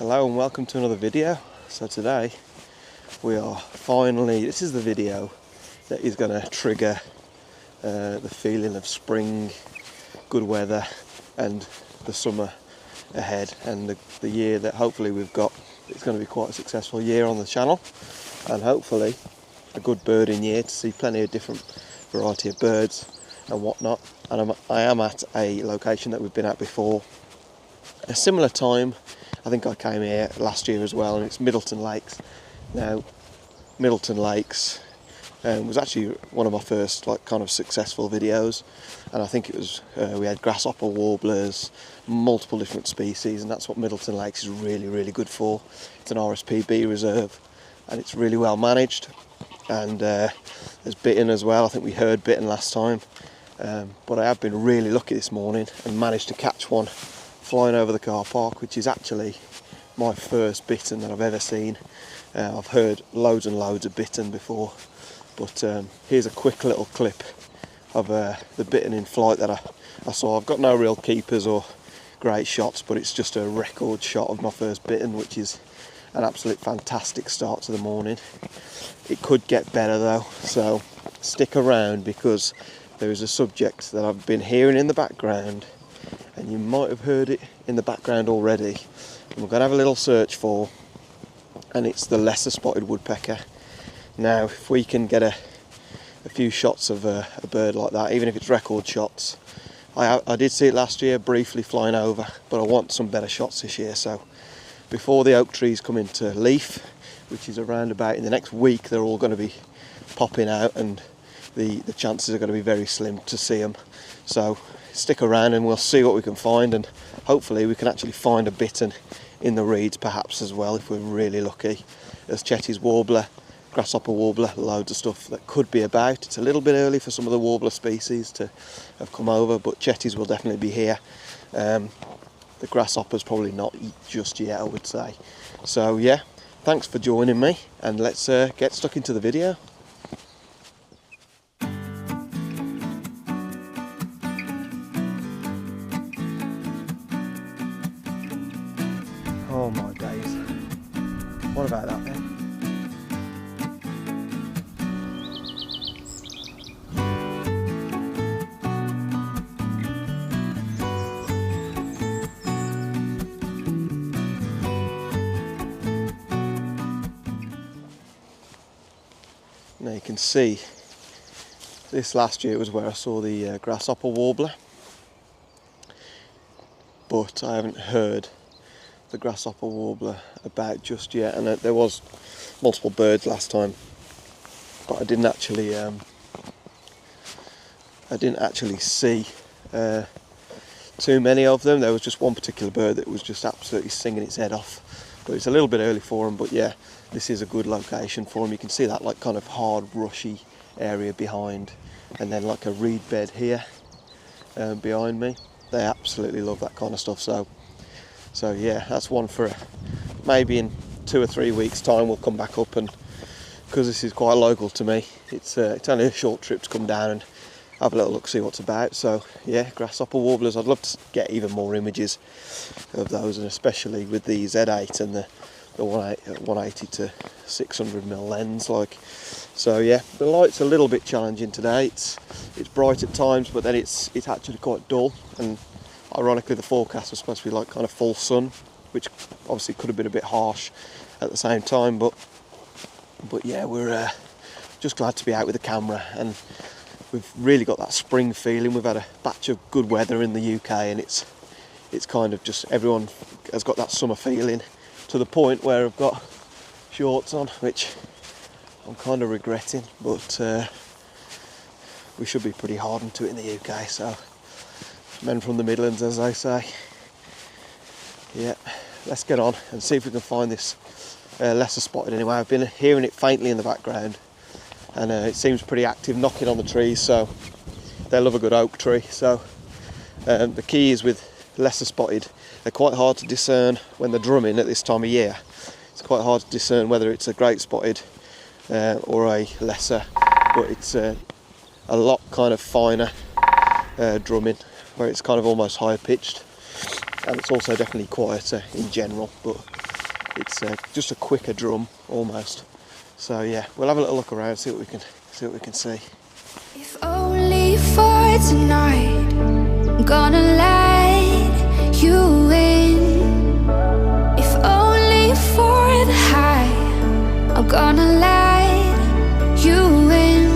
Hello and welcome to another video. So today we are finally, this is the video that is going to trigger the feeling of spring, good weather and the summer ahead, and the year that hopefully we've got. It's going to be quite a successful year on the channel and hopefully a good birding year to see plenty of different variety of birds and whatnot. And I am at a location that we've been at before, a similar time. I think I came here last year as well, and it's Middleton Lakes. Now, Middleton Lakes was actually one of my first kind of successful videos, and I think it was we had grasshopper warblers, multiple different species, and that's what Middleton Lakes is really good for. It's an RSPB reserve, and it's really well managed. And there's Bittern as well. I think we heard Bittern last time, but I have been really lucky this morning and managed to catch one flying over the car park, which is actually my first bittern that I've ever seen. I've heard loads and loads of bittern before, but here's a quick little clip of the bittern in flight that I saw. I've got no real keepers or great shots, but it's just a record shot of my first bittern, which is an absolute fantastic start to the morning. It could get better though, so stick around because there is a subject that I've been hearing in the background, and you might have heard it in the background already, and we're going to have a little search for, and it's the Lesser Spotted Woodpecker. Now, if we can get a few shots of a bird like that, even if it's record shots, I did see it last year briefly flying over, but I want some better shots this year. So before the oak trees come into leaf, which is around about in the next week, they're all going to be popping out, and the chances are going to be very slim to see them. So stick around and we'll see what we can find, and hopefully we can actually find a bittern in the reeds perhaps as well if we're really lucky. There's Chetty's warbler, grasshopper warbler, loads of stuff that could be about. It's a little bit early for some of the warbler species to have come over, but Chetty's will definitely be here. The grasshopper's probably not just yet, I would say. So yeah, thanks for joining me, and let's get stuck into the video. Oh my days, what about that then? Now you can see, this last year was where I saw the grasshopper warbler, but I haven't heard the grasshopper warbler about just yet, and there was multiple birds last time, but I didn't actually see too many of them. There was just one particular bird that was just absolutely singing its head off, but it's a little bit early for them. But yeah, this is a good location for them. You can see that kind of hard rushy area behind, and then like a reed bed here behind me. They absolutely love that kind of stuff. So yeah, that's one for maybe in 2 or 3 weeks time we'll come back up, and because this is quite local to me, it's only a short trip to come down and have a little look, see what's about. So yeah, grasshopper warblers, I'd love to get even more images of those, and especially with the Z8 and the 180 to 600mm lens. So yeah, the light's a little bit challenging today. It's bright at times, but then it's actually quite dull, and ironically the forecast was supposed to be kind of full sun, which obviously could have been a bit harsh at the same time, but yeah, we're just glad to be out with the camera, and we've really got that spring feeling. We've had a batch of good weather in the UK, and it's kind of just, everyone has got that summer feeling, to the point where I've got shorts on, which I'm kind of regretting, but we should be pretty hardened to it in the UK, so men from the Midlands, as they say. Yeah, let's get on and see if we can find this lesser spotted anyway. I've been hearing it faintly in the background, and it seems pretty active, knocking on the trees, so they love a good oak tree. So the key is with lesser spotted, they're quite hard to discern when they're drumming at this time of year. It's quite hard to discern whether it's a great spotted or a lesser, but it's a lot kind of finer drumming, where it's kind of almost higher pitched, and it's also definitely quieter in general. But it's just a quicker drum almost. So yeah, we'll have a little look around, see what we can see. If only for tonight, I'm gonna let you in. If only for the high, I'm gonna let you in.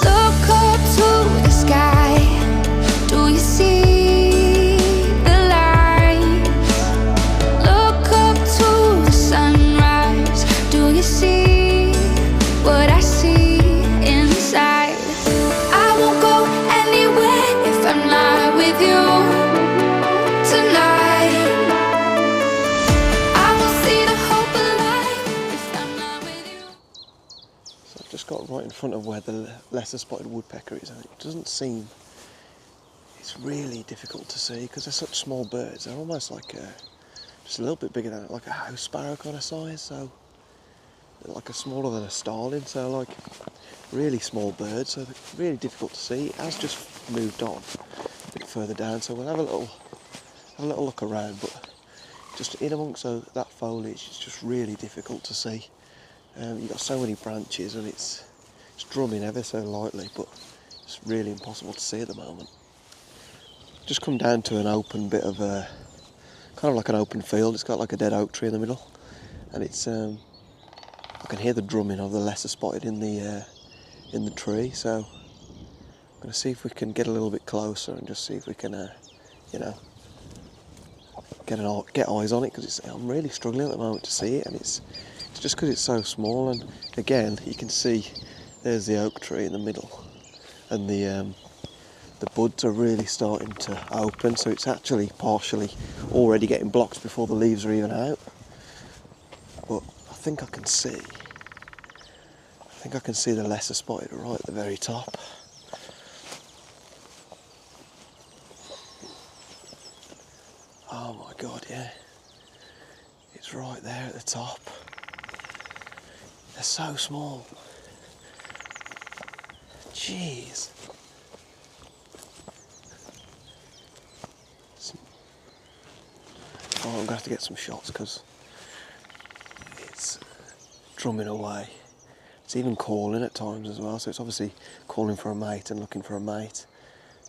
Look up to the sky, do you see the lights? Look up to the sunrise, do you see what I see inside? I won't go anywhere if I'm not with you tonight. I will see the hope alive if I'm not with you. So I've just got right in front of where the lesser spotted woodpecker is, and it doesn't seem, it's really difficult to see because they're such small birds. They're almost like just a little bit bigger than like a house sparrow kind of size, so they're like smaller than a starling, so like really small birds, so they're really difficult to see. It has just moved on a bit further down, so we'll have a little look around, but just in amongst that foliage, it's just really difficult to see. You've got so many branches, and it's drumming ever so lightly, but it's really impossible to see at the moment. Just come down to an open bit of kind of like an open field. It's got like a dead oak tree in the middle, and it's I can hear the drumming of the lesser spotted in the tree. So I'm going to see if we can get a little bit closer and just see if we can, you know, get eyes on it, because I'm really struggling at the moment to see it, and it's just because it's so small. And again, you can see there's the oak tree in the middle, and the buds are really starting to open, so it's actually partially already getting blocked before the leaves are even out. But I think I can see the lesser spotted right at the very top. Oh my god, yeah, it's right there at the top. They're so small. Jeez. Oh, I'm going to have to get some shots because it's drumming away. It's even calling at times as well, so it's obviously calling for a mate and looking for a mate.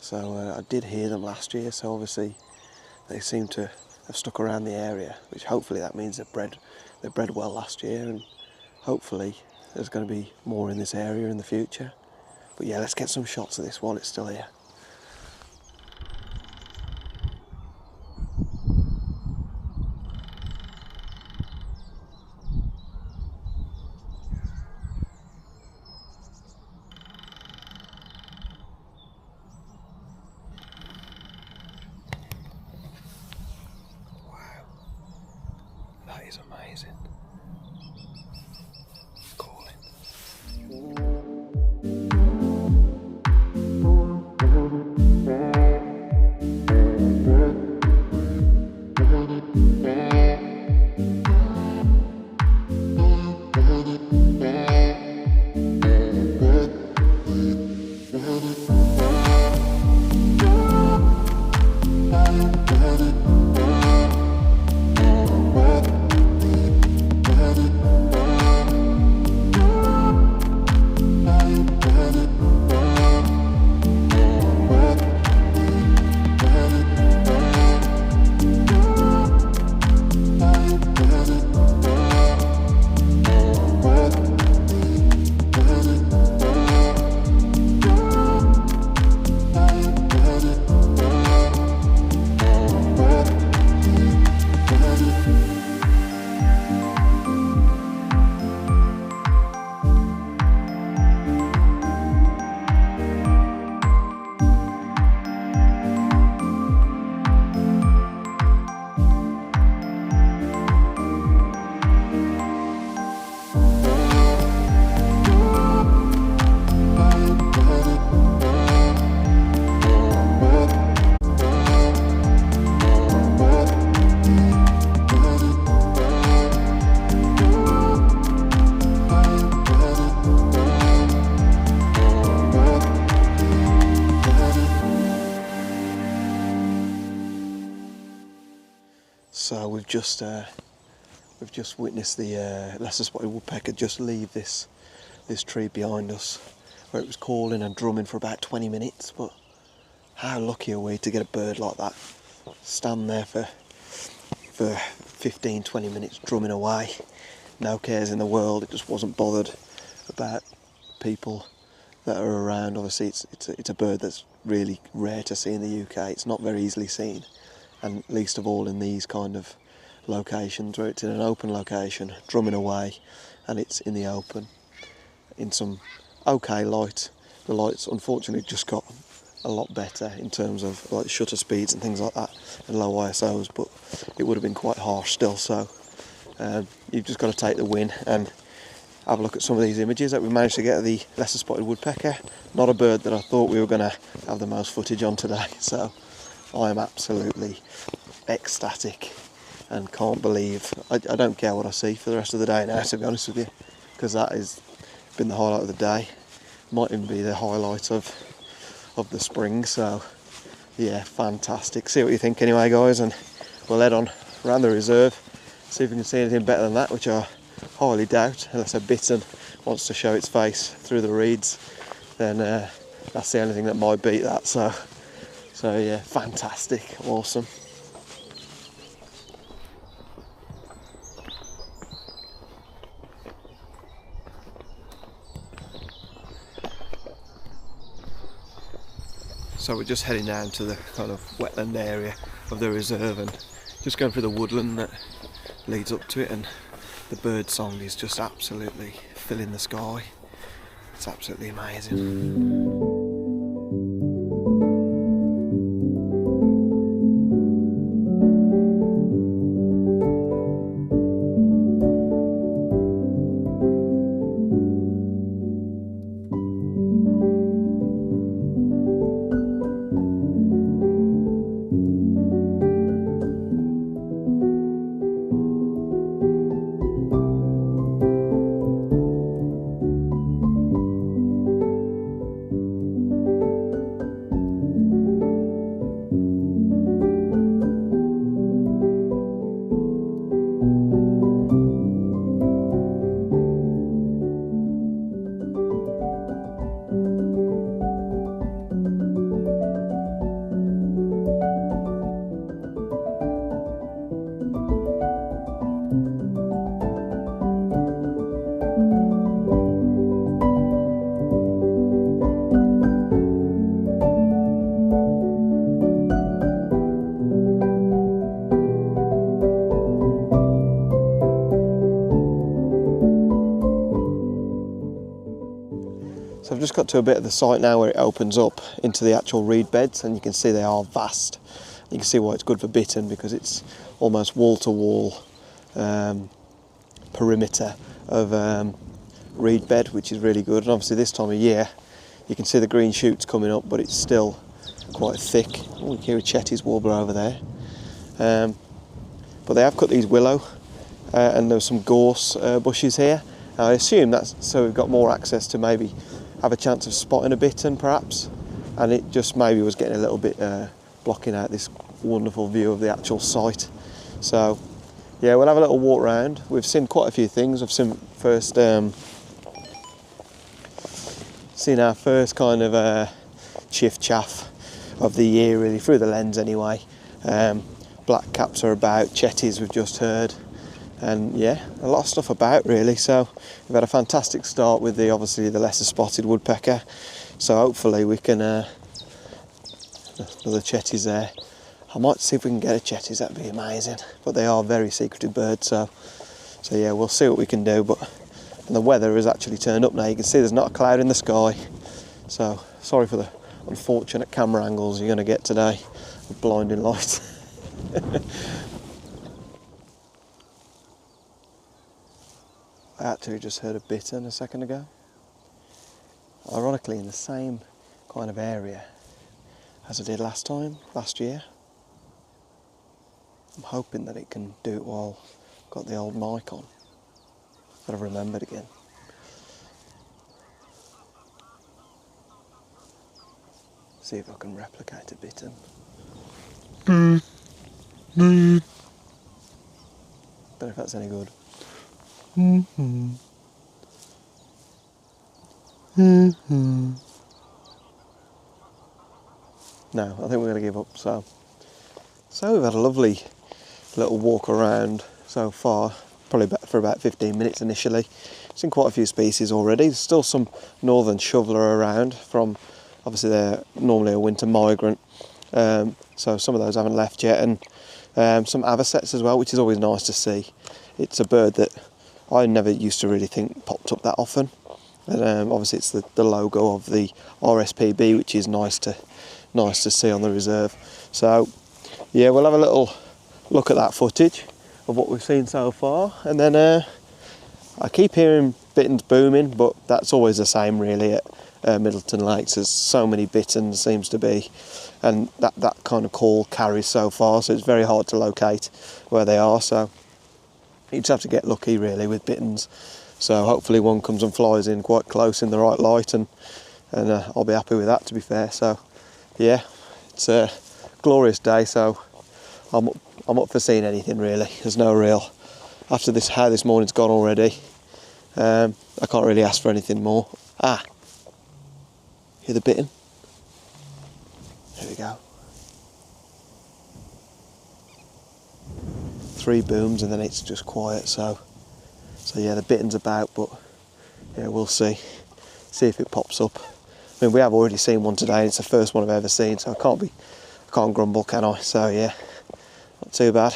So I did hear them last year, so obviously they seem to have stuck around the area, which hopefully that means they bred well last year, and hopefully there's going to be more in this area in the future. But yeah, let's get some shots of this while it's still here. That is amazing. Calling. So we've just We've just witnessed the Lesser Spotted Woodpecker just leave this tree behind us, where it was calling and drumming for about 20 minutes. But how lucky are we to get a bird like that stand there for 15-20 minutes drumming away, no cares in the world. It just wasn't bothered about people that are around. Obviously it's a bird that's really rare to see in the UK. It's not very easily seen, and least of all in these kind of locations where it's in an open location drumming away, and it's in the open in some okay light. The lights unfortunately just got a lot better in terms of like shutter speeds and things like that and low ISOs, but it would have been quite harsh still. So you've just got to take the win and have a look at some of these images that we managed to get of the Lesser Spotted Woodpecker. Not a bird that I thought we were going to have the most footage on today, so I am absolutely ecstatic and can't believe, I don't care what I see for the rest of the day now, to be honest with you, because that has been the highlight of the day. Might even be the highlight of the spring. So yeah, fantastic. See what you think anyway, guys, and we'll head on around the reserve, see if we can see anything better than that, which I highly doubt, unless a bittern wants to show its face through the reeds. Then that's the only thing that might beat that. So yeah, fantastic, awesome. So we're just heading down to the kind of wetland area of the reserve and just going through the woodland that leads up to it, and the bird song is just absolutely filling the sky. It's absolutely amazing. So I've just got to a bit of the site now where it opens up into the actual reed beds, and you can see they are vast. You can see why it's good for bittern, because it's almost wall-to-wall perimeter of reed bed, which is really good. And obviously this time of year you can see the green shoots coming up, but it's still quite thick. Oh, you can hear a Chetty's warbler over there. But they have cut these willow and there's some gorse bushes here. I assume that's so we've got more access to maybe have a chance of spotting a bittern perhaps, and it just maybe was getting a little bit blocking out this wonderful view of the actual site. So yeah, we'll have a little walk around. We've seen quite a few things. I've seen our first kind of chiff chaff of the year, really, through the lens anyway. Black caps are about, Chetties we've just heard, and yeah, a lot of stuff about really. So we've had a fantastic start with obviously the Lesser Spotted Woodpecker, so hopefully we can another Chetties there. I might see if we can get a Chetties, that'd be amazing, but they are very secretive birds, so yeah, we'll see what we can do. And the weather has actually turned up now. You can see there's not a cloud in the sky, so sorry for the unfortunate camera angles you're going to get today with blinding light. I actually just heard a bittern a second ago, ironically in the same kind of area as I did last year. I'm hoping that it can do it while I've got the old mic on, that I've remembered again. See if I can replicate a bittern. Don't know if that's any good. No, I think we're going to give up. So we've had a lovely little walk around so far, probably for about 15 minutes initially. Seen quite a few species already. There's still some northern shoveler around from, obviously they're normally a winter migrant, so some of those haven't left yet, and some avocets as well, which is always nice to see. It's a bird that I never used to really think popped up that often, and obviously it's the logo of the RSPB, which is nice to see on the reserve. So yeah, we'll have a little look at that footage of what we've seen so far, and then I keep hearing bitterns booming, but that's always the same really at Middleton Lakes. There's so many bitterns seems to be, and that kind of call carries so far, so it's very hard to locate where they are. So you just have to get lucky really with bitterns. So hopefully one comes and flies in quite close in the right light, and I'll be happy with that, to be fair. So yeah, it's a glorious day, so I'm up for seeing anything really. There's no real, after this, how this morning's gone already, I can't really ask for anything more. Hear the bittern? There we go. 3 booms and then it's just quiet, so yeah, the bittern's about, but yeah, we'll see if it pops up. I mean, we have already seen one today, and it's the first one I've ever seen, so I can't grumble, can I? So yeah, not too bad.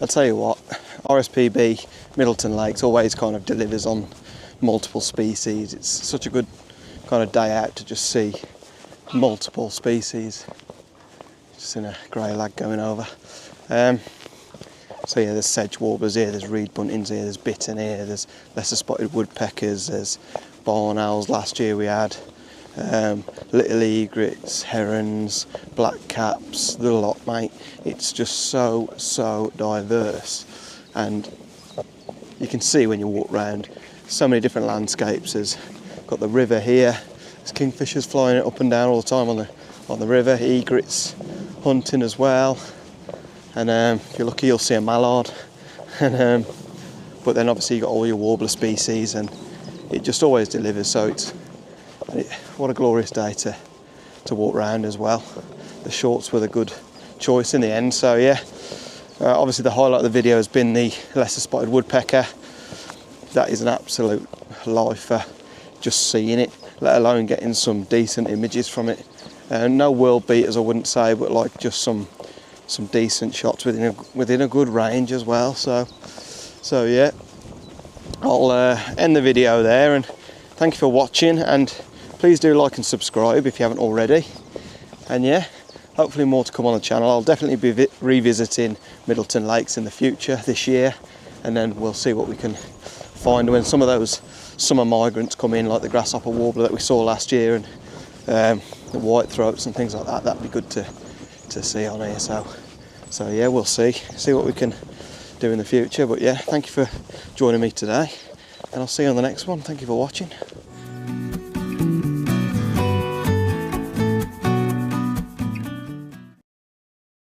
I'll tell you what, RSPB Middleton Lakes always kind of delivers on multiple species. It's such a good kind of day out to just see multiple species. Just seen a grey lag going over. So yeah, there's sedge warblers here, there's reed buntings here, there's bittern here, there's lesser spotted woodpeckers, there's barn owls last year we had, little egrets, herons, black caps, the lot, mate. It's just so diverse, and you can see when you walk round so many different landscapes. There's got the river here, there's kingfishers flying up and down all the time on the river, egrets hunting as well, and if you're lucky you'll see a mallard, and but then obviously you've got all your warbler species, and it just always delivers. So what a glorious day to walk around as well. The shorts were the good choice in the end. So yeah, obviously the highlight of the video has been the lesser spotted woodpecker. That is an absolute lifer, just seeing it, let alone getting some decent images from it. No world beaters I wouldn't say, but like just some decent shots within a good range as well. So yeah, I'll end the video there, and thank you for watching, and please do like and subscribe if you haven't already. And yeah, hopefully more to come on the channel. I'll definitely be revisiting Middleton Lakes in the future this year, and then we'll see what we can find when some of those summer migrants come in, like the grasshopper warbler that we saw last year, and the white throats and things like that. That'd be good to see on here. So yeah, we'll see what we can do in the future. But yeah, thank you for joining me today, and I'll see you on the next one. Thank you for watching.